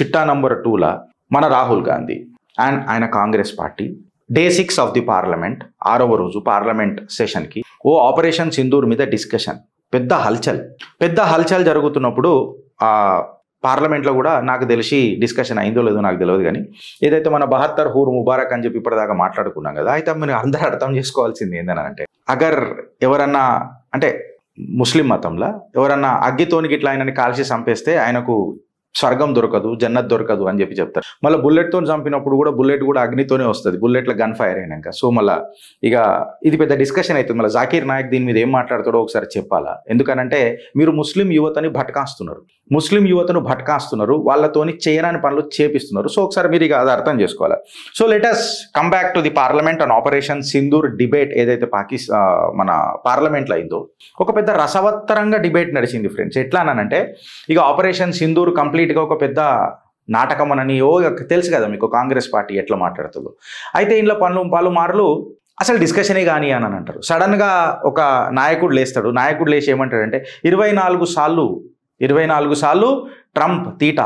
చిట్టా నంబర్ 2లా మన రాహుల్ గాంధీ అండ్ ఆయన Congress party day 6 of the parliament 6వ రోజు పార్లమెంట్ సెషన్కి ఆపరేషన్ సింధూర్ మీద డిస్కషన్, పెద్ద హల్చల్ జరుగుతున్నప్పుడు పార్లమెంట్లో కూడా నాకు తెలిసి డిస్కషన్ అయిందో లేదో నాకు తెలియదు, కానీ ఏదైతే మన 72 హూర్ ముబారక్ అని చెప్పి ఇప్పటిదాకా మాట్లాడుకున్నాం కదా, అయితే మీరు అందరూ అర్థం చేసుకోవాల్సింది ఏంటంటే అగర్ ఎవరన్నా అంటే ముస్లిం మతంలో ఎవరన్నా అగ్గితోనికి ఇట్లా ఆయనని కాల్చి చంపేస్తే ఆయనకు స్వర్గం దొరకదు, జన్నత్ దొరకదు అని చెప్పి చెప్తారు. మళ్ళీ బుల్లెట్తో చంపినప్పుడు కూడా బుల్లెట్ కూడా అగ్నితోనే వస్తుంది, బుల్లెట్ల గన్ ఫైర్ అయినాక. సో మళ్ళీ ఇక ఇది పెద్ద డిస్కషన్ అవుతుంది. మళ్ళీ జాకీర్ నాయక్ దీని మీద ఏం మాట్లాడతాడో ఒకసారి చెప్పాలా. ఎందుకనంటే మీరు ముస్లిం యువతను భట్కాస్తున్నారు, వాళ్ళతోని చేయరాని పనులు చేపిస్తున్నారు. సో ఒకసారి మీరు ఇక అది అర్థం చేసుకోవాలి. So let us come back to the parliament and operation Sindoor debate ఏదైతే మన పార్లమెంట్లో అయిందో ఒక పెద్ద రసవత్తరంగా డిబేట్ నడిచింది ఫ్రెండ్స్. ఎట్లా అనంటే ఇక ఆపరేషన్ సింధూర్ కంప్లీట్గా ఒక పెద్ద నాటకం అని తెలుసు కదా మీకు కాంగ్రెస్ పార్టీ ఎట్లా మాట్లాడుతుందో. అయితే ఇంట్లో పలుమార్లు అసలు డిస్కషనే కానీ అని అంటారు. సడన్గా ఒక నాయకుడు లేచి ఏమంటాడంటే 24 సార్లు ట్రంప్ తీట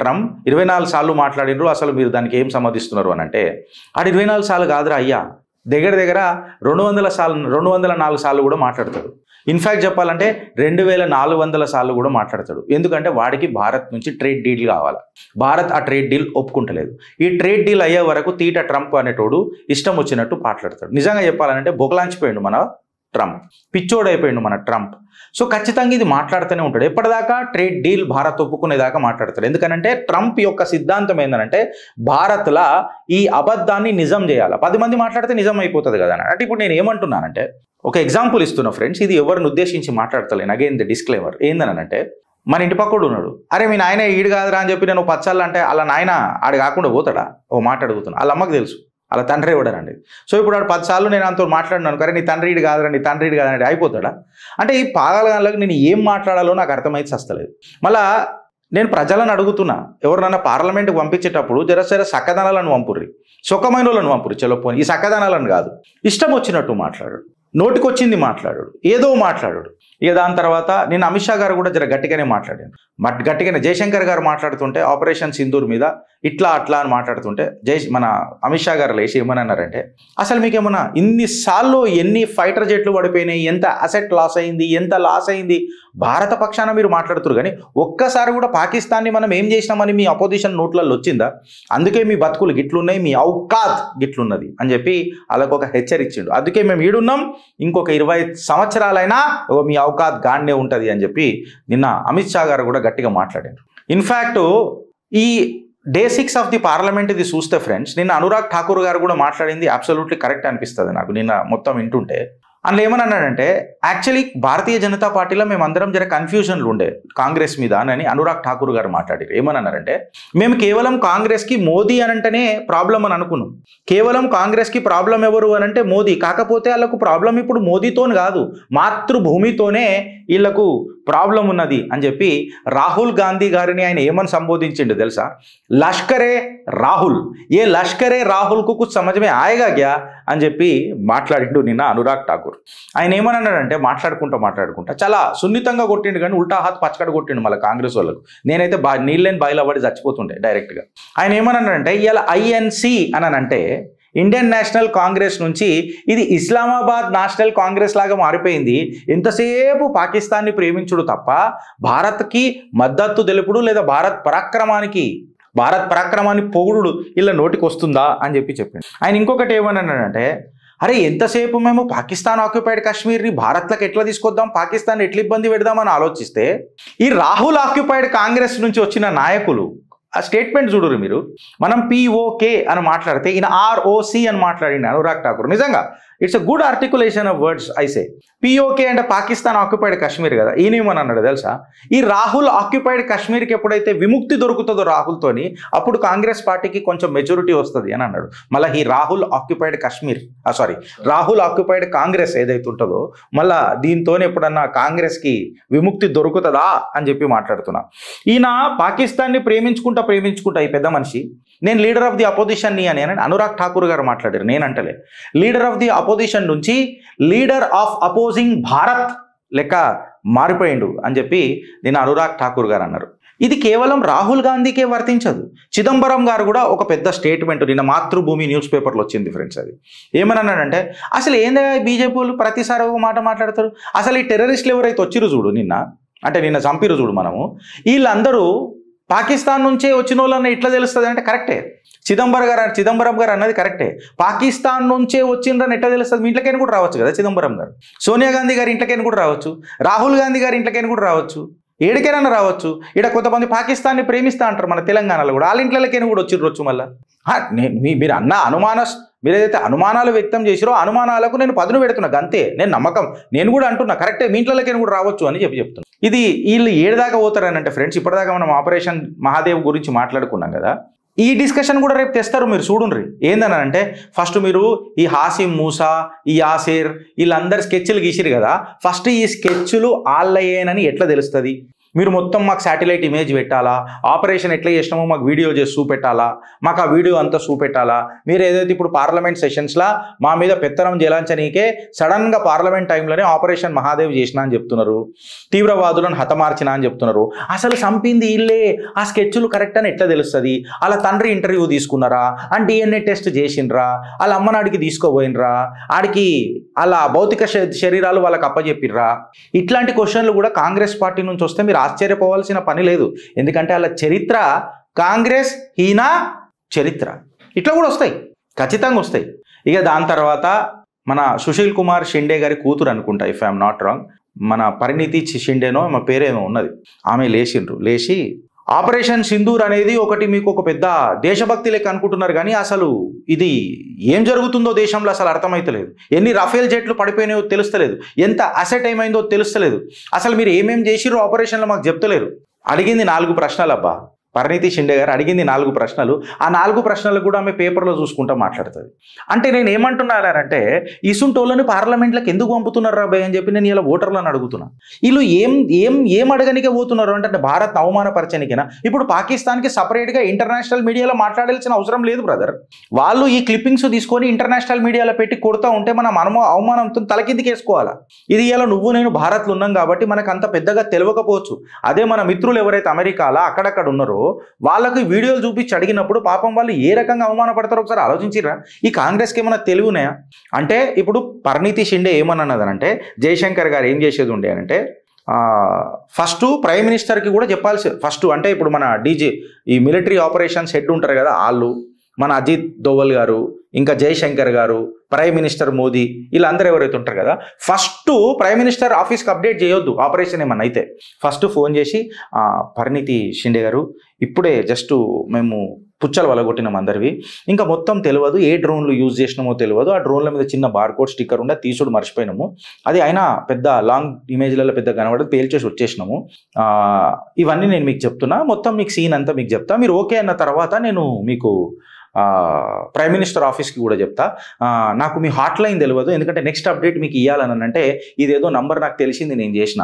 ట్రంప్ 24 సార్లు మాట్లాడినరు, అసలు మీరు దానికి ఏం సమర్థిస్తున్నారు అని అంటే, ఆడు 24 సార్లు కాదురా అయ్యా, దగ్గర 204 సార్లు కూడా మాట్లాడతాడు. ఇన్ఫ్యాక్ట్ చెప్పాలంటే 2400 సార్లు కూడా మాట్లాడతాడు. ఎందుకంటే వాడికి భారత్ నుంచి ట్రేడ్ డీల్ కావాలి. భారత్ ఆ ట్రేడ్ డీల్ ఒప్పుకుంటలేదు. ఈ ట్రేడ్ డీల్ అయ్యే వరకు తీట ట్రంప్ అనేటోడు ఇష్టం వచ్చినట్టు మాట్లాడతాడు. నిజంగా చెప్పాలంటే బొగలాంచిపోయాడు మన ట్రంప్, పిచ్చోడైపోయాడు మన ట్రంప్. సో ఖచ్చితంగా ఇది మాట్లాడుతూనే ఉంటాడు. ఎప్పటిదాకా ట్రేడ్ డీల్ భారత్ ఒప్పుకునేదాకా మాట్లాడతాడు. ఎందుకంటే ట్రంప్ యొక్క సిద్ధాంతం ఏంటంటే భారత్లో ఈ అబద్ధాన్ని నిజం చేయాలి. 10 మంది మాట్లాడితే నిజం అయిపోతుంది కదా అంటే. ఇప్పుడు నేను ఏమంటున్నానంటే ఒక ఎగ్జాంపుల్ ఇస్తున్నా ఫ్రెండ్స్, ఇది ఎవరిని ఉద్దేశించి మాట్లాడతలేను. అగైన్ ది డిస్క్లైమర్ ఏందనంటే, మన ఇంటి పక్కడు ఉన్నాడు, అరే మీ నాయన ఈడు కాదురా అని చెప్పి నేను 10 సార్లు అంటే అలా నాయన ఆడు కాకుండా పోతాడా? ఓ మాట అడుగుతున్నా. వాళ్ళ అమ్మకు తెలుసు వాళ్ళ తండ్రి ఇవ్వడానండి. సో ఇప్పుడు ఆడు 10 సార్లు నేను అంతా మాట్లాడినాను, కానీ నీ తండ్రి ఈడు కాదని అయిపోతాడా? అంటే ఈ పాగలగాళ్ళకి నేను ఏం మాట్లాడాలో నాకు అర్థమైతే వస్తలేదు. మళ్ళా నేను ప్రజలను అడుగుతున్నా, ఎవరినన్నా పార్లమెంట్కి పంపించేటప్పుడు జర సక్కదనాలను పంపుర్రి, సుఖమైన వాళ్ళని పంపుర్రి. చలోపోని ఈ సక్కదనాలను కాదు, ఇష్టం వచ్చినట్టు మాట్లాడాడు, నోటికొచ్చింది మాట్లాడాడు, ఏదో మాట్లాడాడు. ఇక దాని తర్వాత నేను అమిత్ షా గారు కూడా జర గట్టిగానే మాట్లాడాను. గట్టిగానే జయశంకర్ గారు మాట్లాడుతుంటే ఆపరేషన్ సింధూర్ మీద ఇట్లా అట్లా అని మాట్లాడుతుంటే మన అమిత్ షా గారు లేచి ఏమని అన్నారంటే, అసలు మీకేమన్నా ఇన్నిసార్లు ఎన్ని ఫైటర్ జెట్లు పడిపోయినాయి, ఎంత అసెట్ లాస్ అయింది, ఎంత లాస్ అయింది, భారత పక్షాన మీరు మాట్లాడుతున్నారు, కానీ ఒక్కసారి కూడా పాకిస్తాన్ని మనం ఏం చేసినామని మీ అపోజిషన్ నోట్లలో వచ్చిందా? అందుకే మీ బతుకులు గిట్లున్నాయి, మీ ఔకాత్ గిట్లున్నది అని చెప్పి వాళ్ళకు ఒక హెచ్చరించిండు. అందుకే మేము ఈడున్నాం, ఇంకొక 20 సంవత్సరాలైనా మీ ఔకాత్ గాండే ఉంటుంది అని చెప్పి నిన్న అమిత్ షా గారు కూడా గట్టిగా మాట్లాడారు. ఇన్ఫ్యాక్ట్ ఈ డే 6 ఆఫ్ ది పార్లమెంట్ ఇది చూస్తే ఫ్రెండ్స్, నిన్న అనురాగ్ ఠాకూర్ గారు కూడా మాట్లాడింది అబ్సల్యూట్లీ కరెక్ట్ అనిపిస్తుంది నాకు నిన్న మొత్తం వింటుంటే. అందులో ఏమన్నాడంటే, యాక్చువల్లీ భారతీయ జనతా పార్టీలో మేమందరం జర కన్ఫ్యూజన్లు ఉండే కాంగ్రెస్ మీద అని అనురాగ్ ఠాకూర్ గారు మాట్లాడారు. ఏమన్నారంటే, మేము కేవలం కాంగ్రెస్కి మోదీ అనంటేనే ప్రాబ్లం అని అనుకున్నాం, కేవలం కాంగ్రెస్కి ప్రాబ్లం ఎవరు అనంటే మోదీ, కాకపోతే వాళ్ళకు ప్రాబ్లం ఇప్పుడు మోదీతో కాదు, మాతృభూమితోనే వీళ్లకు ప్రాబ్లం ఉన్నది అని చెప్పి రాహుల్ గాంధీ గారిని ఆయన ఏమని సంబోధించిండు తెలుసా? లష్కరే రాహుల్, ఏ లష్కరే రాహుల్కు కుछ समझ में आएगा क्या అని చెప్పి మాట్లాడిండు నిన్న అనురాగ్ ఠాకూర్. ఆయన ఏమన్నాడంటే మాట్లాడుకుంటా చాలా సున్నితంగా కొట్టిండు, కానీ ఉల్టా హాత్ పచ్చకడ కొట్టిండు మళ్ళీ కాంగ్రెస్ వాళ్ళకు. నేనైతే నీళ్ళని బాయిలో పడి చచ్చిపోతుండే డైరెక్ట్గా. ఆయన ఏమన్నాడంటే, ఇలా ఐఎన్సి అనంటే ఇండియన్ నేషనల్ కాంగ్రెస్ నుంచి ఇది ఇస్లామాబాద్ నేషనల్ కాంగ్రెస్ లాగా మారిపోయింది. ఎంతసేపు పాకిస్తాన్ని ప్రేమించుడు తప్ప భారత్కి మద్దతు తెలుపుడు లేదా భారత్ పరాక్రమాన్ని పొగుడు ఇలా నోటికి వస్తుందా అని చెప్పిండు. ఆయన ఇంకొకటి ఏమన్నాడంటే, అరే ఎంతసేపు మేము పాకిస్తాన్ ఆక్యుపైడ్ కాశ్మీర్ని భారత్లకు ఎట్లా తీసుకొద్దాం, పాకిస్తాన్ ఎట్లా ఇబ్బంది పెడదామని ఆలోచిస్తే ఈ రాహుల్ ఆక్యుపైడ్ కాంగ్రెస్ నుంచి వచ్చిన నాయకులు ఆ స్టేట్మెంట్ చూడరు మీరు. మనం పిఓకే అని మాట్లాడితే ఈయన ఆర్ఓసి అని మాట్లాడింది అనురాగ్ ఠాకూర్. నిజంగా it's a good articulation of words ఐసే. పిఓకే అంటే పాకిస్తాన్ ఆక్యుపైడ్ కాశ్మీర్ కదా. ఈయనేమని అన్నాడు తెలుసా, ఈ రాహుల్ ఆక్యుపైడ్ కాశ్మీర్కి ఎప్పుడైతే విముక్తి దొరుకుతుందో రాహుల్తోని, అప్పుడు కాంగ్రెస్ పార్టీకి కొంచెం మెజారిటీ వస్తుంది అని అన్నాడు. మళ్ళీ ఈ రాహుల్ ఆక్యుపైడ్ కాంగ్రెస్ ఏదైతే ఉంటుందో మళ్ళా దీంతో ఎప్పుడన్నా కాంగ్రెస్కి విముక్తి దొరుకుతుందా అని చెప్పి మాట్లాడుతున్నా. ఈయన పాకిస్తాన్ని ప్రేమించుకుంటా ఈ పెద్ద మనిషి, నేను లీడర్ ఆఫ్ ది అపోజిషన్ అని అనురాగ్ ఠాకూర్ గారు మాట్లాడారు, నేనంటలే. లీడర్ ఆఫ్ ది అపోజిషన్ నుంచి లీడర్ ఆఫ్ అపోజింగ్ భారత్ లెక్క మారిపోయిండు అని చెప్పి నేను అనురాగ్ ఠాకూర్ గారు అన్నారు. ఇది కేవలం రాహుల్ గాంధీకే వర్తించదు. చిదంబరం గారు కూడా ఒక పెద్ద స్టేట్మెంట్ నిన్న మాతృభూమి న్యూస్ పేపర్లో వచ్చింది ఫ్రెండ్స్. అది ఏమన్నాడంటే, అసలు ఏందా బీజేపీ వాళ్ళు ప్రతిసారి ఒక మాట మాట్లాడతారు, అసలు ఈ టెర్రరిస్టులు ఎవరైతే వచ్చిరు చూడు నిన్న చంపిరు చూడు మనము, వీళ్ళందరూ పాకిస్తాన్ నుంచే వచ్చిన వాళ్ళని ఎట్లా తెలుస్తుంది అంటే కరెక్టే. చిదంబరం గారు అన్నది కరెక్టే. పాకిస్తాన్ నుంచే వచ్చిండ్రని ఎట్లా తెలుస్తుంది? మీ ఇంట్లోకైనా కూడా రావచ్చు కదా చిదంబరం గారు. సోనియా గాంధీ గారి ఇంట్లోకైనా కూడా రావచ్చు, రాహుల్ గాంధీ గారి ఇంట్లోకైనా కూడా రావచ్చు, ఏడికైనా రావచ్చు. ఇక్కడ కొంతమంది పాకిస్తాన్ని ప్రేమిస్తా అంటారు మన తెలంగాణలో కూడా, వాళ్ళ ఇంట్లోకైనా కూడా వచ్చిర్రొచ్చు. మళ్ళీ మీరు అన్న మీరు ఏదైతే అనుమానాలు వ్యక్తం చేసిరో అనుమానాలకు నేను పదును పెడుతున్నా అంతే. నేను నమ్మకం, నేను కూడా అంటున్నా కరెక్టే, మీ ఇంట్లోకైనా కూడా రావచ్చు అని చెప్తున్నా. ఇది వీళ్ళు ఏడుదాకా పోతారని అంటే ఫ్రెండ్స్, ఇప్పటిదాకా మనం ఆపరేషన్ మహాదేవ్ గురించి మాట్లాడుకున్నాం కదా, ఈ డిస్కషన్ కూడా రేపు తెస్తారు, మీరు చూడండి. ఏందని అంటే ఫస్ట్ మీరు ఈ హాసిం మూసా, ఈ యాసిర్ వీళ్ళందరు స్కెచ్లు గీసిరు కదా, ఫస్ట్ ఈ స్కెచ్లు ఆళ్ళయ్యేనని ఎట్లా తెలుస్తుంది? మీరు మొత్తం మాకు శాటిలైట్ ఇమేజ్ పెట్టాలా, ఆపరేషన్ ఎట్లా చేసినామో మాకు వీడియో చేసి చూపెట్టాలా, మాకు ఆ వీడియో అంతా చూపెట్టాలా. మీరు ఏదైతే ఇప్పుడు పార్లమెంట్ సెషన్స్లా మా మీద పెత్తనం జలాంచనీకే సడన్గా పార్లమెంట్ టైంలోనే ఆపరేషన్ మహాదేవ్ చేసిన అని చెప్తున్నారు, తీవ్రవాదులను హతమార్చిన అని చెప్తున్నారు. అసలు చంపింది ఇల్లే, ఆ స్కెచ్లు కరెక్ట్ అని ఎట్లా తెలుస్తుంది? వాళ్ళ తండ్రి ఇంటర్వ్యూ తీసుకున్నారా, అని DNA టెస్ట్ చేసిండ్రా, వాళ్ళ అమ్మనాడికి తీసుకోపోయినరా, ఆడికి అలా భౌతిక శరీరాలు వాళ్ళకి అప్పచెప్పిర్రా? ఇట్లాంటి క్వశ్చన్లు కూడా కాంగ్రెస్ పార్టీ నుంచి వస్తే మీరు ఆశ్చర్యపోవాల్సిన పని లేదు. ఎందుకంటే వాళ్ళ చరిత్ర కాంగ్రెస్ హీనా చరిత్ర. ఇట్లా కూడా వస్తాయి, ఖచ్చితంగా వస్తాయి. ఇక దాని తర్వాత మన సుశీల్ కుమార్ షిండే గారి కూతురు అనుకుంటా, ఇఫ్ ఐఎమ్ నాట్ రాంగ్, మన పరిణీతి షిండేనో మా పేరేమో ఉన్నది, ఆమె లేచి ఆపరేషన్ సింధూర్ అనేది ఒకటి మీకు ఒక పెద్ద దేశభక్తి లెక్క అనుకుంటున్నారు, కానీ అసలు ఇది ఏం జరుగుతుందో దేశంలో అసలు అర్థమైతలేదు. ఎన్ని రఫేల్ జెట్లు పడిపోయినాయో తెలుస్తలేదు, ఎంత అసెట్ ఏమైందో తెలుస్తలేదు, అసలు మీరు ఏమేం చేసిరో ఆపరేషన్లో మాకు చెప్తలేరు. అడిగింది 4 ప్రశ్నలు అబ్బా, పరిణీతి షిండే గారు అడిగింది 4 ప్రశ్నలు. ఆ 4 ప్రశ్నలకు కూడా ఆమె పేపర్లో చూసుకుంటా మాట్లాడుతుంది. అంటే నేను ఏమంటున్నానంటే, ఇసుంటోళ్ళని పార్లమెంట్లకు ఎందుకు పంపుతున్నారు రాబాయ్ అని చెప్పి నేను ఇలా ఓటర్లను అడుగుతున్నా. వీళ్ళు ఏం అడగనికే పోతున్నారు అంటే భారత్ అవమానపరచనికేనా? ఇప్పుడు పాకిస్తాన్కి సపరేట్గా ఇంటర్నేషనల్ మీడియాలో మాట్లాడాల్సిన అవసరం లేదు బ్రదర్. వాళ్ళు ఈ క్లిప్పింగ్స్ తీసుకొని ఇంటర్నేషనల్ మీడియాలో పెట్టి కొడుతూ ఉంటే మనం అవమానంతో తలకిందికి వేసుకోవాలా? ఇది ఇలా నువ్వు నేను భారత్లో ఉన్నాం కాబట్టి మనకు అంత పెద్దగా తెలియకపోవచ్చు. అదే మన మిత్రులు ఎవరైతే అమెరికాలో అక్కడక్కడ ఉన్నారో వాళ్ళకి వీడియోలు చూపించి అడిగినప్పుడు పాపం వాళ్ళు ఏ రకంగా అవమానపడతారో ఒకసారి ఆలోచించిరా? ఈ కాంగ్రెస్కి ఏమైనా తెలివినాయా? అంటే ఇప్పుడు పరిణీతి షిండే ఏమన్నదంటే, జయశంకర్ గారు ఏం చేసేది ఉండే అంటే, ఫస్ట్ ప్రైమ్ మినిస్టర్కి కూడా చెప్పాల్సి, ఫస్ట్ అంటే ఇప్పుడు మన ఈ మిలిటరీ ఆపరేషన్స్ హెడ్ ఉంటారు కదా వాళ్ళు, మన అజిత్ దోవల్ గారు, ఇంకా జయశంకర్ గారు, ప్రైమ్ మినిస్టర్ మోదీ, వీళ్ళందరూ ఎవరైతే ఉంటారు కదా, ఫస్ట్ ప్రైమ్ మినిస్టర్ ఆఫీస్కి అప్డేట్ చేయొద్దు ఆపరేషన్ ఏమన్నా అయితే. ఫస్ట్ ఫోన్ చేసి, పరిణీతి షిండే గారు ఇప్పుడే జస్ట్ మేము పుచ్చలు వలగొట్టినాం అందరివి, ఇంకా మొత్తం తెలియదు, ఏ డ్రోన్లు యూజ్ చేసినామో తెలియదు, ఆ డ్రోన్ల మీద చిన్న బార్కోడ్ స్టిక్కర్ ఉండే తీసుడు మర్చిపోయినాము, అది అయినా పెద్ద లాంగ్ ఇమేజ్లలో పెద్ద కనబడదు, పేల్చేసి వచ్చేసినాము, ఇవన్నీ నేను మీకు చెప్తున్నా, మొత్తం మీకు సీన్ అంతా మీకు చెప్తా, మీరు ఓకే అన్న తర్వాత నేను మీకు ప్రైమ్ మినిస్టర్ ఆఫీస్కి కూడా చెప్తా, నాకు మీ హాట్ లైన్ తెలియదు, ఎందుకంటే నెక్స్ట్ అప్డేట్ మీకు ఇవ్వాలని అంటే ఇదేదో నంబర్ నాకు తెలిసింది నేను చేసిన,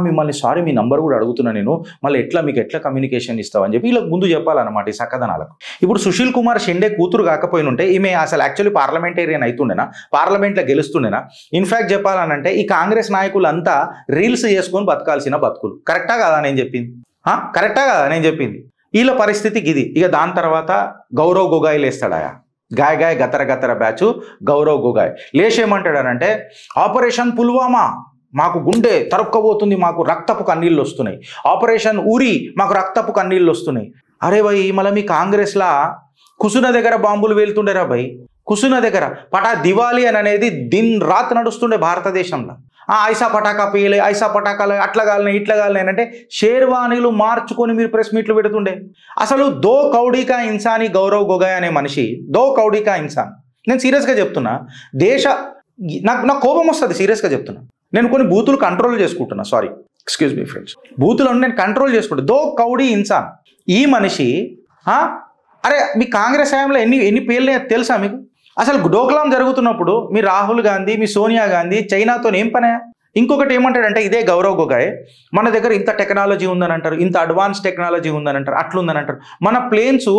మిమ్మల్ని సారీ మీ నంబర్ కూడా అడుగుతున్నా నేను, మళ్ళీ మీకు ఎట్లా కమ్యూనికేషన్ ఇస్తావని చెప్పి వీళ్ళకి ముందు చెప్పాలన్నమాట ఈ సక్కదనాలకు. ఇప్పుడు సుశీల్ కుమార్ షిండే కూతురు కాకపోయిన ఉంటే ఈమె అసలు యాక్చువల్లీ పార్లమెంటేరియన్ అవుతుండేనా, పార్లమెంట్లో గెలుస్తుండేనా? ఇన్ఫ్యాక్ట్ చెప్పాలనంటే ఈ కాంగ్రెస్ నాయకులంతా రీల్స్ చేసుకొని బతకాల్సిన బతుకులు. కరెక్టా కాదా నేను చెప్పింది? కరెక్టా కాదా నేను చెప్పింది? వీళ్ళ పరిస్థితి ఇది. ఇక దాని తర్వాత గౌరవ్ గొగాయ్ లేస్తాడాయా, గాయ గతర బ్యాచ్ గౌరవ్ గొగాయ్ లేచేయమంటాడనంటే, ఆపరేషన్ పుల్వామా మాకు గుండె తరుక్కపోతుంది, మాకు రక్తపు కన్నీళ్ళు వస్తున్నాయి, ఆపరేషన్ ఊరి మాకు రక్తపు కన్నీళ్ళు వస్తున్నాయి. అరే భయ్, మళ్ళీ మీ కాంగ్రెస్లా కుసున దగ్గర బాంబులు వెళ్తుండేరా భయ్, కుసున దగ్గర దివాళీ అని అనేది దిన్ రాత్ నడుస్తుండే భారతదేశంలో. ఐసా పటాకా పేయలే, ఐసా పటాకాలు అట్లా కాలినాయి ఇట్లా కాలినాయి అంటే షేర్వాణీలు మార్చుకొని మీరు ప్రెస్ మీట్లు పెడుతుండే. అసలు దో కౌడికా ఇన్సాన్ గౌరవ్ గొగాయ్ అనే మనిషి, దో కౌడికా ఇన్సాన్. నేను సీరియస్గా చెప్తున్నా, నాకు కోపం వస్తుంది, సీరియస్గా చెప్తున్నా. నేను కొన్ని బూతులు కంట్రోల్ చేసుకుంటున్నా, సారీ ఎక్స్క్యూజ్ మీ ఫ్రెండ్స్, బూతులను నేను కంట్రోల్ చేసుకుంటా. దో కౌడీ ఇన్సాన్ ఈ మనిషి, అరే మీ కాంగ్రెస్ హయాంలో ఎన్ని పేర్లు తెలుసా మీకు? అసలు డోక్లాం జరుగుతున్నప్పుడు మీ రాహుల్ గాంధీ, మీ సోనియా గాంధీ చైనాతో ఏం పనయా? ఇంకొకటి ఏమంటాడంటే ఇదే గౌరవ్ గొగాయ్, మన దగ్గర ఇంత టెక్నాలజీ ఉందని అంటారు, ఇంత అడ్వాన్స్ టెక్నాలజీ ఉందని అంటారు, అట్లుందని అంటారు. మన ప్లేన్స్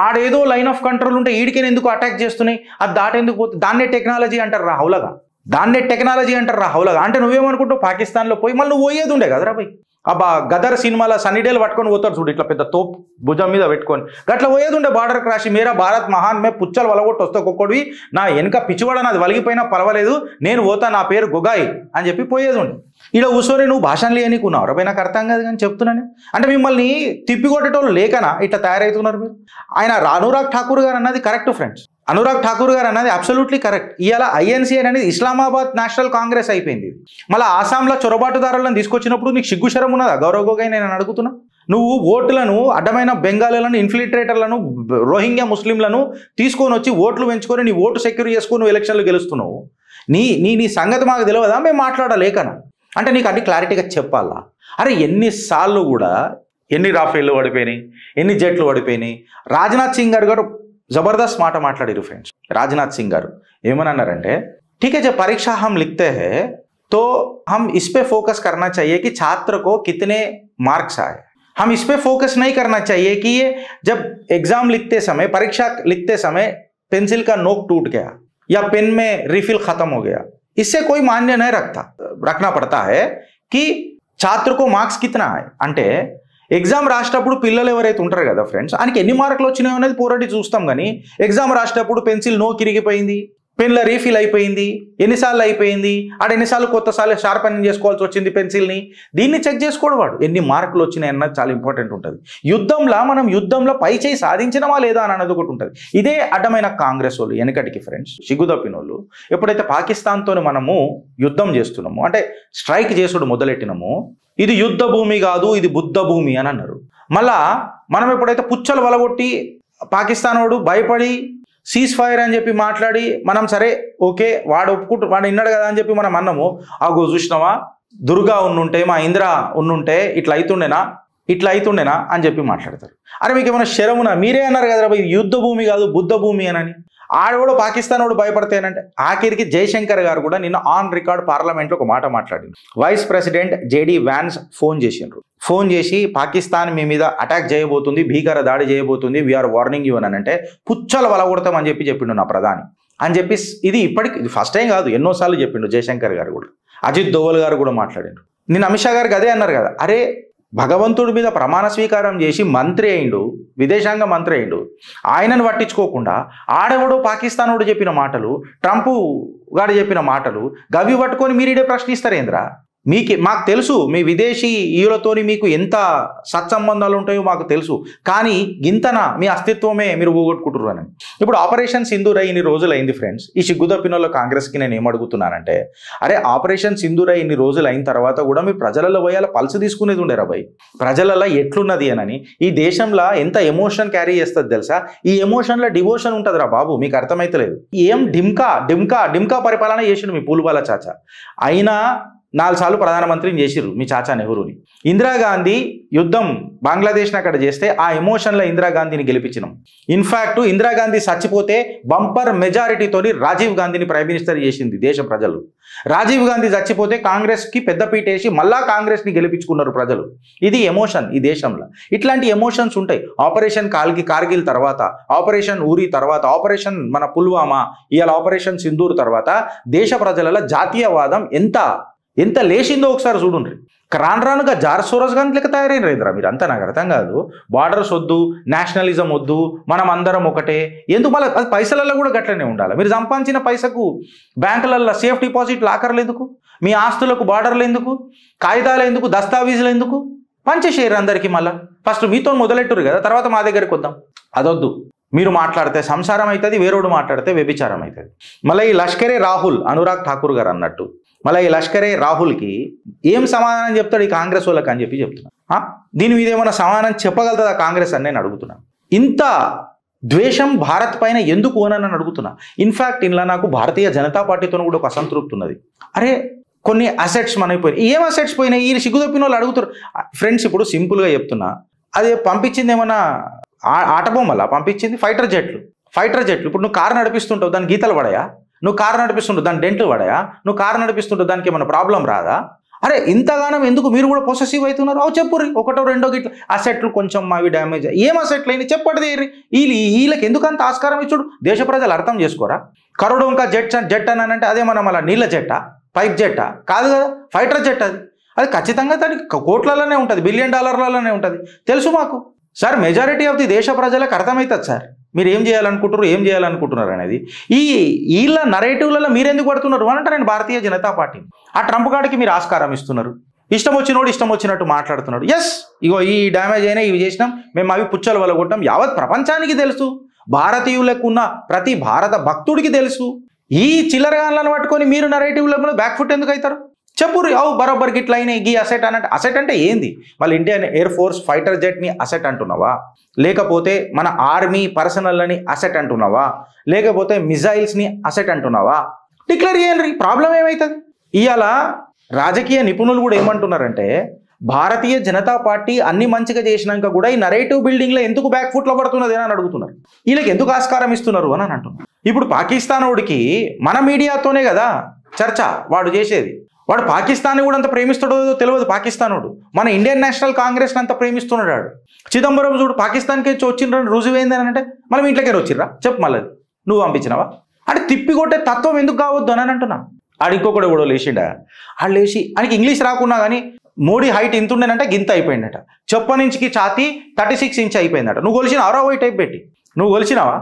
ఆడేదో లైన్ ఆఫ్ కంట్రోల్ ఉంటే ఈడికే ఎందుకు అటాక్ చేస్తున్నాయి, అది దాటేందుకు పోతే దాన్నే టెక్నాలజీ అంటారు రాహులగా, దాన్నే టెక్నాలజీ అంటారు రాహులగా. అంటే నువ్వేమనుకుంటావు, పాకిస్తాన్లో పోయి మళ్ళీ నువ్వు పోయేది ఉండే కదరా భయ్, అబ్బా గదర్ సినిమాలో సన్నిడేలు పట్టుకొని పోతారు చూడు, ఇట్లా పెద్ద తోపు భుజం మీద పెట్టుకొని గట్లా పోయేది ఉండే బార్డర్ క్రాష్. మేరా భారత్ మహాన్ మే పుచ్చలు వలగొట్టి వస్తే ఒక్కొక్కడివి నా వెనక పిచ్చివాడ నాది వలిగిపోయినా పర్వాలేదు నేను పోతా, నా పేరు గొగాయి అని చెప్పి పోయేది ఉండే. ఇలా కూర్చొని నువ్వు భాషలు లేనికున్నావు రబై, నాకు అర్థం కాదు కానీ చెప్తున్నాను. అంటే మిమ్మల్ని తిప్పికొట్టేటోళ్ళు లేకనా ఇట్లా తయారవుతున్నారు మీరు? ఆయన అనురాగ్ ఠాకూర్ గారు అన్నది కరెక్ట్ ఫ్రెండ్స్, అనురాగ్ ఠాకూర్ గారు అన్నది అబ్సల్యూట్లీ కరెక్ట్. ఇవాళ ఐఎన్సీ అనేది ఇస్లామాబాద్ నేషనల్ కాంగ్రెస్ అయిపోయింది. మళ్ళీ ఆసాంలో చొరబాటుదారులను తీసుకొచ్చినప్పుడు నీకు సిగ్గుశరం ఉన్నదా గౌరవ్ గొగోయ్? నేను అడుగుతున్నా. నువ్వు ఓట్లను అడ్డమైన బెంగాలీలను, ఇన్ఫిల్ట్రేటర్లను, రోహింగ్యా ముస్లింలను తీసుకొని వచ్చి ఓట్లు పెంచుకొని నీ ఓటు సెక్యూర్ చేసుకొని నువ్వు ఎలక్షన్లు గెలుస్తున్నావు. నీ సంగతి మాకు తెలియదా? మేము మాట్లాడలేకనా? అంటే నీకు అన్ని క్లారిటీగా చెప్పాలా? అరే ఎన్నిసార్లు కూడా ఎన్ని రాఫేళ్ళు పడిపోయినాయి, ఎన్ని జెట్లు పడిపోయినాయి. రాజ్నాథ్ సింగ్ గారు జబర్దస్త్ మాట మాట్లాడారు ఫ్రెండ్స్. రాజ్నాథ్ సింగ్ గారు ఏమని అన్నారంటే, ठीक है जब परीक्षा हम लिखते हैं तो हम इस पे फोकस करना चाहिए कि छात्र को कितने मार्क्स आए. हम इस पे फोकस नहीं करना चाहिए कि ये जब एग्जाम लिखते समय, परीक्षा लिखते समय पेंसिल का नोक टूट गया या पेन में रिफिल खत्म हो गया, इससे कोई मान्य नहीं रखना पड़ता है कि छात्र को मार्क्स कितना आए. అంటే ఎగ్జామ్ రాసేటప్పుడు పిల్లలు ఎవరైతే ఉంటారు కదా ఫ్రెండ్స్, ఆయనకి ఎన్ని మార్కులు వచ్చినాయో అనేది పోరాడి చూస్తాం. కానీ ఎగ్జామ్ రాసేటప్పుడు పెన్సిల్ నో కిరిగిపోయింది, పెన్ల రీఫిల్ అయిపోయింది, ఎన్నిసార్లు అయిపోయింది, ఎన్నిసార్లు కొత్తసార్లు షార్పనింగ్ చేసుకోవాల్సి వచ్చింది పెన్సిల్ని, దీన్ని చెక్ చేసుకోవడం వాడు ఎన్ని మార్కులు వచ్చినాయి అన్నది చాలా ఇంపార్టెంట్ ఉంటుంది. యుద్ధంలో పై చేయి సాధించినమా లేదా అని అన్నది ఒకటి ఉంటుంది. ఇదే అడ్డమైన కాంగ్రెస్ వాళ్ళు వెనకటికి ఫ్రెండ్స్, సిగ్గుదప్పిన వాళ్ళు. ఎప్పుడైతే పాకిస్తాన్తో మనము యుద్ధం చేస్తున్నాము, అంటే స్ట్రైక్ చేసుడు మొదలెట్టినాము, ఇది యుద్ధ భూమి కాదు, ఇది బుద్ధ భూమి అని అన్నారు. మళ్ళా మనం ఎప్పుడైతే పుచ్చలు వలగొట్టి పాకిస్తాన్ వాడు భయపడి సీజ్ ఫైర్ అని చెప్పి మాట్లాడి మనం సరే ఓకే వాడు వాడు విన్నాడు కదా అని చెప్పి మనం అన్నాము, అగో చూసినావా దుర్గా ఉన్నుంటే, మా ఇంద్ర ఉన్నుంటే ఇట్లా అవుతుండేనా అని చెప్పి మాట్లాడతారు. అరే మీకు ఏమైనా శరమునా? మీరే అన్నారు కదా ఇది యుద్ధ భూమి కాదు బుద్ధ భూమి అని. ఆడవాడు పాకిస్తాన్ వాడు భయపడతానంటే ఆఖరికి జయశంకర్ గారు కూడా నిన్న ఆన్ రికార్డ్ పార్లమెంట్లో ఒక మాట మాట్లాడింది. Vice president JD Vance phone చేసి పాకిస్తాన్ మీ మీద అటాక్ చేయబోతుంది, భీకర దాడి చేయబోతుంది, వీఆర్ వార్నింగ్ యూ అని అంటే పుచ్చలు వలగొడతామని చెప్పిండు నా ప్రధాని అని చెప్పి. ఇది ఇప్పటికి ఫస్ట్ టైం కాదు, ఎన్నోసార్లు చెప్పిండు జయశంకర్ గారు కూడా. అజిత్ దోవల్ గారు కూడా మాట్లాడిండు. నిన్న అమిత్ షా గారికి అదే అన్నారు కదా, అరే భగవంతుడి మీద ప్రమాణ స్వీకారం చేసి మంత్రి అయిండు, విదేశాంగ మంత్రి అయిండు, ఆయనను పట్టించుకోకుండా ఆడెవడో పాకిస్తానోడు చెప్పిన మాటలు, ట్రంప్ గాడు చెప్పిన మాటలు గవి పట్టుకొని మీరీడే ప్రశ్నిస్తారేంద్రా? మాకు తెలుసు మీ విదేశీయులతోని మీకు ఎంత సత్సంబంధాలు ఉంటాయో మాకు తెలుసు, కానీ గింతన మీ అస్తిత్వమే మీరు పోగొట్టుకుంటారు అని. ఇప్పుడు ఆపరేషన్ సింధూర్ ఇన్ని రోజులు అయింది ఫ్రెండ్స్. ఈ సిగ్గుదప్పినోళ్ళ కాంగ్రెస్కి నేను ఏమడుగుతున్నానంటే, అరే ఆపరేషన్ సింధూర్ ఇన్ని రోజులు అయిన తర్వాత కూడా మీరు ప్రజలలో పోయాల పల్స్ తీసుకునేది ఉండే రాబాయ్, ప్రజలలో ఎట్లున్నది అని. ఈ దేశంలో ఎంత ఎమోషన్ క్యారీ చేస్తుంది తెలుసా? ఈ ఎమోషన్లో డివోషన్ ఉంటుంది రా బాబు, మీకు అర్థమైతలేదు. ఏం ఢిమ్కా పరిపాలన చేసిండు మీ పూలుబాల చాచా. అయినా 4 సార్లు ప్రధానమంత్రిని చేసిర్రు మీ చాచా నెహ్రూని. ఇందిరాగాంధీ యుద్ధం బంగ్లాదేశ్ని అక్కడ చేస్తే ఆ ఎమోషన్లో ఇందిరాగాంధీని గెలిపించినాం. ఇన్ఫ్యాక్ట్ ఇందిరాగాంధీ చచ్చిపోతే బంపర్ మెజారిటీతోని రాజీవ్ గాంధీని ప్రైమ్ మినిస్టర్ చేసింది దేశ ప్రజలు. రాజీవ్ గాంధీ చచ్చిపోతే కాంగ్రెస్కి పెద్దపీట వేసి మళ్ళా కాంగ్రెస్ని గెలిపించుకున్నారు ప్రజలు. ఇది ఎమోషన్ ఈ దేశంలో. ఇట్లాంటి ఎమోషన్స్ ఉంటాయి. ఆపరేషన్ కార్గిల్ తర్వాత, ఆపరేషన్ ఊరి తర్వాత, ఆపరేషన్ మన పుల్వామా, ఇవాళ ఆపరేషన్ సింధూర్ తర్వాత దేశ ప్రజలలో జాతీయవాదం ఎంత లేచిందో ఒకసారి చూడండి. రానుగా జార్సోరస్ కానీ లెక్క తయారైన రైతురా మీరు అంతా. నాకు అర్థం కాదు. బార్డర్స్ వద్దు, నేషనలిజం వద్దు, మనం అందరం ఒకటే. ఎందుకు మళ్ళీ అది పైసలలో కూడా గట్లనే ఉండాలి. మీరు సంపాదించిన పైసకు బ్యాంకులలో సేఫ్ డిపాజిట్ లాకర్లు ఎందుకు? మీ ఆస్తులకు బార్డర్లు ఎందుకు? కాగితాలు ఎందుకు? దస్తావీజులు ఎందుకు? పంచేసేయరు అందరికీ. మళ్ళీ ఫస్ట్ మీతో మొదలెట్టురు కదా, తర్వాత మా దగ్గరికి వద్దాం. అదొద్దు. మీరు మాట్లాడితే సంసారం అవుతుంది, వేరోడు మాట్లాడితే వ్యభిచారం అవుతుంది. మళ్ళీ ఈ లష్కరే రాహుల్, అనురాగ్ ఠాకూర్ గారు అన్నట్టు, మళ్ళీ ఈ లష్కరే రాహుల్కి ఏం సమాధానం చెప్తాడు ఈ కాంగ్రెస్ వాళ్ళకి అని చెప్పి చెప్తున్నా. దీని మీద ఏమైనా సమాధానం చెప్పగలుగుతుందా కాంగ్రెస్ అని నేను అడుగుతున్నా. ఇంత ద్వేషం భారత్ పైన ఎందుకు అని అడుగుతున్నా. ఇన్ఫ్యాక్ట్ ఇంట్లో నాకు భారతీయ జనతా పార్టీతో కూడా ఒక అసంతృప్తి ఉన్నది. అరే కొన్ని అసెట్స్ మనైపోయినాయి. ఏం అసెట్స్ పోయినాయి? ఈ సిగ్గుదప్పిన వాళ్ళు అడుగుతారు ఫ్రెండ్స్. ఇప్పుడు సింపుల్గా చెప్తున్నా, అదే పంపించింది ఏమన్నా ఆటబొమ్మలా పంపించింది? ఫైటర్ జెట్లు. ఇప్పుడు నువ్వు కారు నడిపిస్తుంటావు, దాని గీతలు పడాయా? నువ్వు కారు నడిపిస్తుంటావు, దాని డెంట్లు పడాయా? నువ్వు కారు నడిపిస్తుంటావు, దానికి ఏమైనా ప్రాబ్లం రాదా? అరే ఇంతగానం ఎందుకు మీరు కూడా పొసెసివ్ అవుతున్నారు? చెప్పుర్రి, ఒకటో రెండో గిట్ల అసెట్లు కొంచెం అవి డ్యామేజ్. ఏం అసెట్లు అయినా చెప్పండి. వీళ్ళకి ఎందుకంత ఆస్కారం ఇచ్చుడు? దేశ ప్రజలు అర్థం చేసుకోరా? కరోడో ఇంకా జెట్ అని అంటే అదే మనం అలా నీళ్ళ జెట్టా, పైప్ జెట్టా? కాదు కదా, ఫైటర్ జెట్ అది. అది ఖచ్చితంగా దానికి కోట్లలోనే ఉంటుంది, బిలియన్ డాలర్లలోనే ఉంటుంది, తెలుసు మాకు సార్. మెజారిటీ ఆఫ్ ది దేశ ప్రజలకు అర్థమవుతుంది సార్ మీరు ఏం చేయాలనుకుంటున్నారు అనేది. వీళ్ళ నరేటివ్లలో మీరు ఎందుకు పడుతున్నారు అని అంటే నేను భారతీయ జనతా పార్టీ ఆ ట్రంప్ గాడికి మీరు ఆస్కారం ఇస్తున్నారు. ఇష్టం వచ్చినట్టు మాట్లాడుతున్నాడు. ఎస్, ఇగో ఈ డ్యామేజ్ అయినా ఇవి చేసినాం మేము, అవి పుచ్చలు వలగొట్టాం. యావత్ ప్రపంచానికి తెలుసు, భారతీయులకు ఉన్న ప్రతి భారత భక్తుడికి తెలుసు. ఈ చిల్లరగాన్లను పట్టుకొని మీరు నరేటివ్లో బ్యాక్ ఫుట్ ఎందుకు అవుతారు? చెప్పురు అవు బరోబర్ గిట్ల అయినా ఈ అసెట్ అన్నట్టు. అసెట్ అంటే ఏంది? మళ్ళీ ఇండియన్ ఎయిర్ ఫోర్స్ ఫైటర్ జెట్ని అసెట్ అంటున్నావా, లేకపోతే మన ఆర్మీ పర్సనల్ని అసెట్ అంటున్నావా, లేకపోతే మిజైల్స్ని అసెట్ అంటున్నావా? డిక్లేర్ చేయండి, ప్రాబ్లం ఏమవుతుంది? ఇవాళ రాజకీయ నిపుణులు కూడా ఏమంటున్నారంటే భారతీయ జనతా పార్టీ అన్ని మంచిగా చేసినాక కూడా ఈ నరేటివ్ బిల్డింగ్లో ఎందుకు బ్యాక్ ఫుట్లో పడుతున్నది అని అడుగుతున్నారు. వీళ్ళకి ఎందుకు ఆస్కారం ఇస్తున్నారు అని అంటున్నారు. ఇప్పుడు పాకిస్తాన్ వాడికి మన మీడియాతోనే కదా చర్చ వాడు చేసేది. వాడు పాకిస్తాన్ని కూడా అంత ప్రేమిస్తాడో తెలియదు పాకిస్తానుడు, మన ఇండియన్ నేషనల్ కాంగ్రెస్ని అంత ప్రేమిస్తున్నాడు. చిదంబరం చూడు పాకిస్తాన్కి వచ్చిండ్రని రుజువైంది అని అంటే మనం ఇంట్లోకే వచ్చిర్రా చెప్పు, మళ్ళీ నువ్వు పంపించినావా అంటే తిప్పి కొట్టే తత్వం ఎందుకు కావద్దు అని అంటున్నా. ఆడు ఇంకొకటి కూడా లేచిండా, ఆడు లేచి ఆయనకి ఇంగ్లీష్ రాకున్నా కానీ మోడీ హైట్ ఇంత ఉండేనంటే గింత అయిపోయిందట, చెప్పనించికి ఛాతీ 36 ఇంచ్ అయిపోయిందట. నువ్వు కొలిచినావా? రావు టైప్ పెట్టి నువ్వు కొలిచినావా?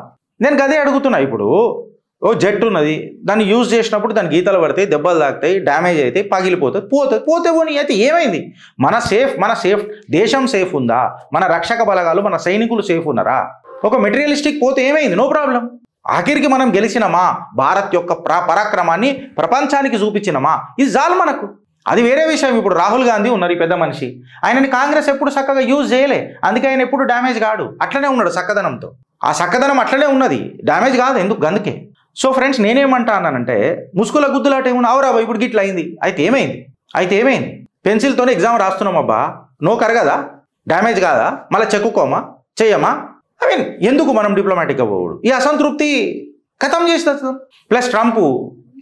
నేను గదే అడుగుతున్నా. ఇప్పుడు ఓ జెట్ ఉన్నది, దాన్ని యూజ్ చేసినప్పుడు దాని గీతలు పడతాయి, దెబ్బలు తాకుతాయి, డ్యామేజ్ అవుతాయి, పగిలిపోతుంది, పోతే పోనీ అయితే ఏమైంది? మన సేఫ్ దేశం సేఫ్ ఉందా? మన రక్షక బలగాలు మన సైనికులు సేఫ్ ఉన్నారా? ఒక మెటీరియలిస్టిక్ పోతే ఏమైంది? No problem. ఆఖరికి మనం గెలిచినమా, భారత్ యొక్క పరాక్రమాన్ని ప్రపంచానికి చూపించినమా, ఇది చాలు మనకు. అది వేరే విషయం. ఇప్పుడు రాహుల్ గాంధీ ఉన్నారు, ఈ పెద్ద మనిషి, ఆయనని కాంగ్రెస్ ఎప్పుడు చక్కగా యూజ్ చేయలే, అందుకే ఆయన ఎప్పుడు డ్యామేజ్ కాడు, అట్లనే ఉన్నాడు చక్కదనంతో. ఆ చక్కదనం అట్లనే ఉన్నది, డ్యామేజ్ కాదు ఎందుకు అందుకే. సో ఫ్రెండ్స్ నేనేమంటా అన్నానంటే ముసుగుల గుద్దులాట ఏమన్నా అవరా ఇప్పుడు గిట్ల అయింది, అయితే ఏమైంది? పెన్సిల్తోనే ఎగ్జామ్ రాస్తున్నాం అబ్బా, నో కరగదా, డ్యామేజ్ కాదా, మళ్ళీ చెక్కుకోమా చెయ్యమా? ఐ మీన్ ఎందుకు మనం డిప్లొమాటిక్గా పోవడు? ఈ అసంతృప్తి ఖతం చేస్తుంది. ప్లస్ ట్రంప్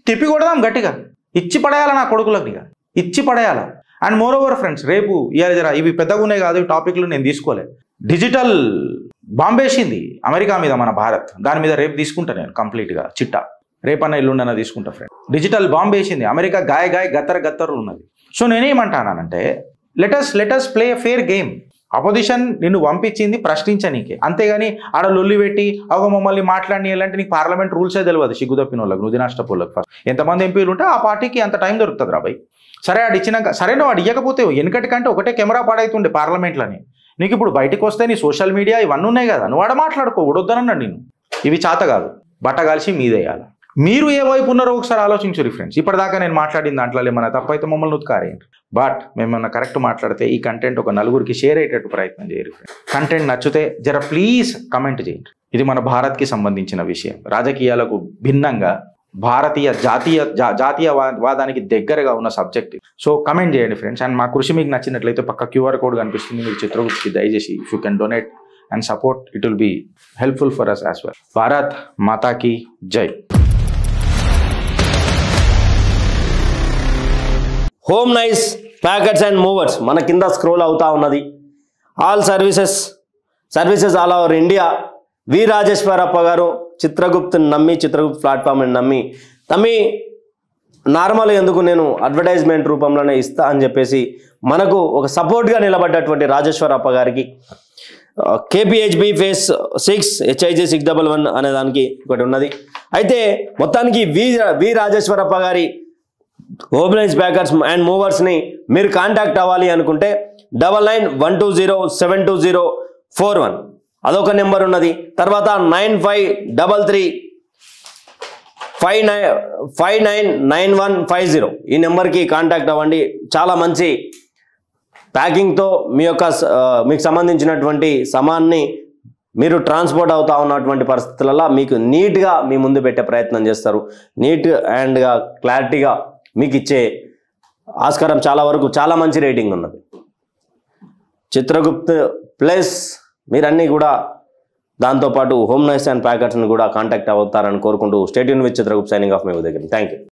తిప్పి కొడదాం గట్టిగా, ఇచ్చి పడేయాల నా కొడుకులకి, ఇచ్చి పడేయాల. అండ్ మోర్ ఓవర్ ఫ్రెండ్స్ రేపు ఇవాళ ఇవి పెద్దగా ఉన్నాయి కాదు, టాపిక్లు నేను తీసుకోలే. డిజిటల్ బాంబేసింది అమెరికా మీద మన భారత్, దాని మీద రేపు తీసుకుంటా నేను కంప్లీట్గా చిట్టా, రేపన్నా ఎల్లుండన్నా తీసుకుంటా ఫ్రెండ్. డిజిటల్ బాంబేసింది అమెరికా, గాయ గత్తరు ఉన్నది. సో నేనేమంటానంటే let's play a fair game. Opposition నిన్ను పంపించింది ప్రశ్నించనీకే, అంతేగాని ఆడ లొల్లి పెట్టి ఒక మమ్మల్ని మాట్లాడి ఎలాంటి నీకు పార్లమెంట్ రూల్సే తెలియదు సిగ్గుదప్పిన వాళ్ళకి, నువ్వు నష్టపోళ్ళకి. ఫస్ట్ ఎంతమంది ఎంపీలు ఉంటే ఆ పార్టీకి అంత టైం దొరుకుతుంది రాబాయ్. సరే ఆడు ఇచ్చినాక సరే నువ్వు వాడు ఇవ్వకపోతే వెనకటికంటే ఒకటే కెమెరా పాడైతుండే పార్లమెంట్లని, నీకు ఇప్పుడు బయటకు వస్తే నీ సోషల్ మీడియా ఇవన్నీ ఉన్నాయి కదా, నువ్వు ఆడ మాట్లాడుకో, ఉడొద్దనన్నాడు నేను. ఇవి చేత కాదు, బట్ట కలిసి మీదేయాలి. మీరు ఏ వైపు ఉన్నారో ఒకసారి ఆలోచించరు ఫ్రెండ్స్. ఇప్పటిదాకా నేను మాట్లాడిన దాంట్లో ఏమన్నా తప్పైతే మమ్మల్ని ఉత్కారేయండి, బట్ మేమన్నా కరెక్ట్ మాట్లాడితే ఈ కంటెంట్ ఒక నలుగురికి షేర్ అయ్యేటట్టు ప్రయత్నం చేయరు ఫ్రెండ్స్. కంటెంట్ నచ్చితే జర ప్లీజ్ కమెంట్ చేయండి. ఇది మన భారత్కి సంబంధించిన విషయం, రాజకీయాలకు భిన్నంగా భారతీయ జాతీయవాదానికి దగ్గరగా ఉన్న సబ్జెక్ట్. సో కమెంట్ చేయండి ఫ్రెండ్స్. అండ్ మా కృషి మీకు నచ్చినట్లయితే పక్క QR కోడ్ కనిపిస్తుంది, మీరు చిత్రగుప్తకి దయచేసి if you can donate and support, it will be helpful for us as well. Bharat మాతాకి జై. Home nice packers and movers మన కింద స్క్రోల్ అవుతా ఉన్నది. All services all over India. V Rajeshwarappa garu Chitragupt ప్లాట్ఫామ్ని నమ్మి నార్మల్ ఎందుకు నేను అడ్వర్టైజ్మెంట్ రూపంలోనే ఇస్తా అని చెప్పేసి మనకు ఒక సపోర్ట్గా నిలబడ్డటువంటి రాజేశ్వరప్ప గారికి KPHB phase 6 HIJ 611 అనే దానికి ఒకటి ఉన్నది. అయితే మొత్తానికి వి రాజేశ్వరప్ప గారి హోమ్ నైస్ ప్యాకెట్స్ అండ్ మూవర్స్ని మీరు కాంటాక్ట్ అవ్వాలి అనుకుంటే 9912072041 అదొక నెంబర్ ఉన్నది. తర్వాత 9533599150 ఈ నెంబర్కి కాంటాక్ట్ అవ్వండి. చాలా మంచి ప్యాకింగ్తో మీకు సంబంధించినటువంటి సామాన్ని మీరు ట్రాన్స్పోర్ట్ అవుతా ఉన్నటువంటి పరిస్థితులలో మీకు నీట్గా మీ ముందు పెట్టే ప్రయత్నం చేస్తారు. నీట్ అండ్గా క్లారిటీగా మీకు ఇచ్చే ఆస్కారం చాలా మంచి రేటింగ్ ఉన్నది. చిత్రగుప్త్ ప్లస్ మీరన్నీ కూడా దాంతోపాటు హోమ్ నైస్ అండ్ ప్యాకెట్స్ని కూడా కాంటాక్ట్ అవుతారని కోరుకుంటూ stay tune with Chitragupt signing off మీ దగ్గర. Thank you.